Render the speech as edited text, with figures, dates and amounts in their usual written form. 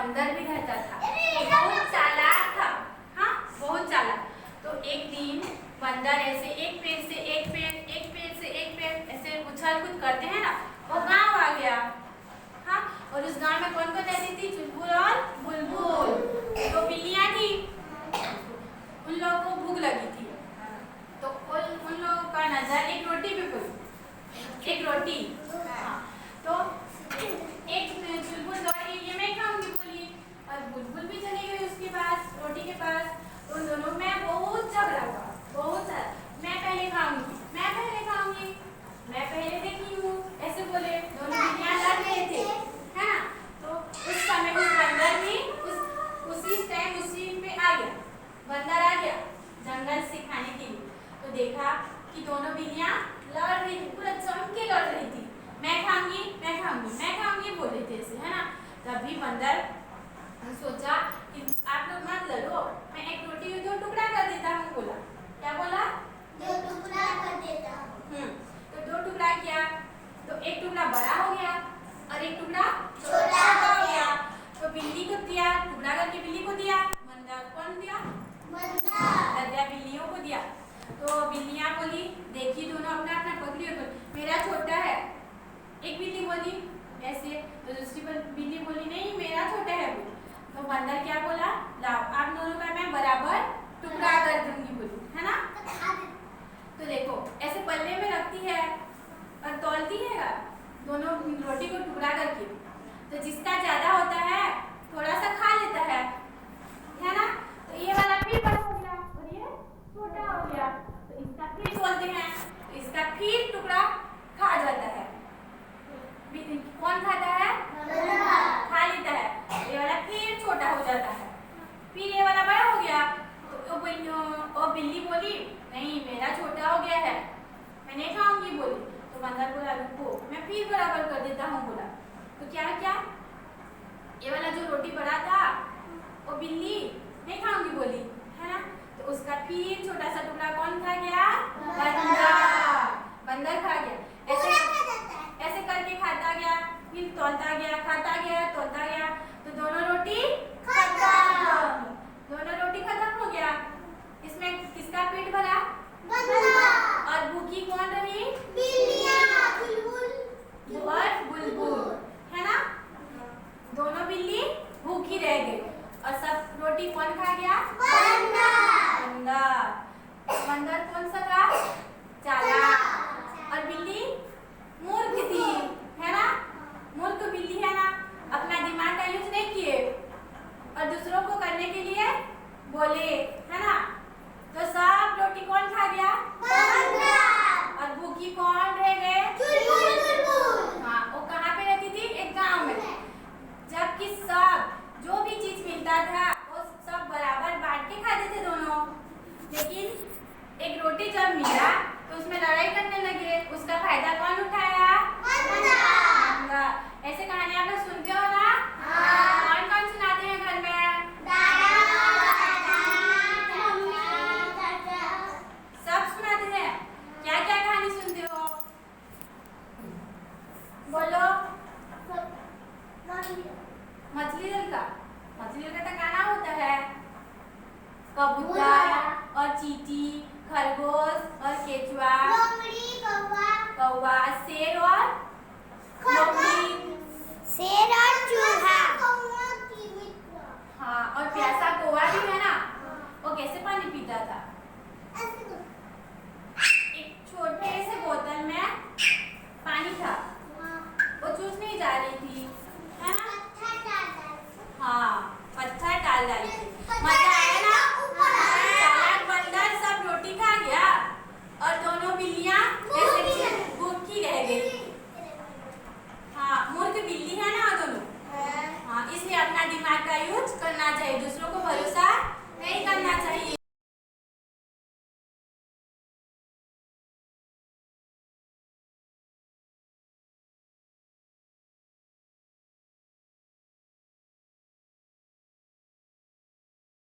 बंदर भी रहता था, बहुत चालाक था। हाँ, बहुत चालाक। तो एक दिन बंदर ऐसे एक पेड़ से एक पेड़, एक पेड़ से एक पेड़ ऐसे उछल कूद करते हैं ना, वो गांव आ गया। हाँ, और उस गांव में कौन कौन रहती थी? चुलबुल और बुलबुल, दो बिल्लियां थी। उन लोगों को भूख लगी थी, तो उन लोगों का नजर एक रोटी पे पड़ी, एक रोटी। हाँ, तो एक चुलबुल दौड़ी, ये मैं खाऊंगी बोली, और बुलबुल भी चली गई उसके पास, रोटी के पास। तो उन दोनों में बहुत झगड़ा हुआ, बहुत सारा। मैं पहले खाऊंगी, मैं पहले खाऊंगी, मैं पहले देखी हूँ, ऐसे बोले। दोनों बिल्लियां लड़ रहे थे, है ना। तो उस समय उस बंदर भी उसी टाइम उसी पे आ गया, बंदर आ गया जंगल से खाने के लिए। तो देखा कि दोनों बिल्लियां लड़ रही थी, पूरा जम के लड़ रही थी। मैं खाऊंगी, मैं खाऊंगी, मैं खाऊंगी बोल रहे थे ऐसे, है ना। तभी बंदर सोचा कि आप लोग मत लड़ो, मैं एक रोटी को 2 टुकड़ा कर देता हूँ बोला। क्या बोला? 2 टुकड़ा कर देता हूँ। तो 2 टुकड़ा किया, तो एक टुकड़ा बड़ा हो गया और एक टुकड़ा छोटा हो गया। तो बिल्ली को दिया, टुकड़ा करके बिल्ली को दिया। बंदर कौन दिया? बंदर बिल्लियों को दिया। तो बिल्लियां बोली, देखी दोनों अपना अपना पकड़ी और बोली मेरा छोटा है। एक बिल्ली बोली ऐसे, तो दूसरी बिल्ली बोली नहीं मेरा छोटा है बोली। तो बंदर क्या बोला? लाओ आप दोनों का मैं बराबर टुकड़ा कर दूंगी बोली, है ना। तो देखो ऐसे पल्ले में रखती है और तौलती है दोनों रोटी को टुकड़ा करके। तो जिसका ज्यादा होता है थोड़ा सा खा लेता है ना। तो ये वाला फिर बड़ा हो गया और ये छोटा हो गया, तो इसका फिर तौलते हैं, तो इसका फिर टुकड़ा खा जाता है। कौन खाता है? खा लेता है। ये वाला फिर छोटा हो जाता है, फिर ये वाला बड़ा हो गया। तो बिल्ली बोली नहीं मेरा छोटा हो गया है, मैं नहीं खाऊंगी बोली। तो बंदर बोला रुको मैं फिर बराबर कर देता हूँ बोला। तो क्या क्या ये वाला जो रोटी बड़ा था वो बिल्ली नहीं खाऊंगी बोली, है ना। तो उसका फिर छोटा सा टुकड़ा कौन खा गया? बंदर खा गया। ऐसे करके खाता गया, फिर तौलता गया, खाता गया, तौलता गया। तो दोनों रोटी खत्म हो गया। इसमें किसका पेट भरा? और भूखी कौन रही? और बुलबुल, है ना। दोनों बिल्ली भूखी रह गई और सब रोटी कौन खा गया? बंदर कौन सा था? चालाक। और बिल्ली मूर्ख थी, है ना। मूर्ख बिल्ली है ना, अपना दिमाग का यूज नहीं किए और दूसरों को करने के लिए बोले, है ना। तो सब रोटी कौन खा गया? और भूखी कौन रह गए? हाँ, वो कहाँ पे रहती थी? एक गांव में। जबकि सब जो भी चीज मिलता था वो सब बराबर बांट के खाते थे दोनों। लेकिन एक रोटी जब मिला तो उसमें लड़ाई करने लगे, उसका फायदा कौन उठाया? ऐसे कहानी आप लोग सुनते हो ना? कौन कौन सुनाते हैं घर में? सब सुनाते हैं। क्या क्या कहानी सुनते हो? बोलो। मछली दल का तो गाना होता है। कबूतर और चींटी, खरगोश और केचुआ, कौवा, शेर और चूहा। हाँ, और प्यासा कौवा भी है ना, वो कैसे पानी पीता था? एक छोटे से बोतल में पानी था, वो चूस नहीं जा रही थी, है ना। हाँ, पत्थर डाल डाली थी।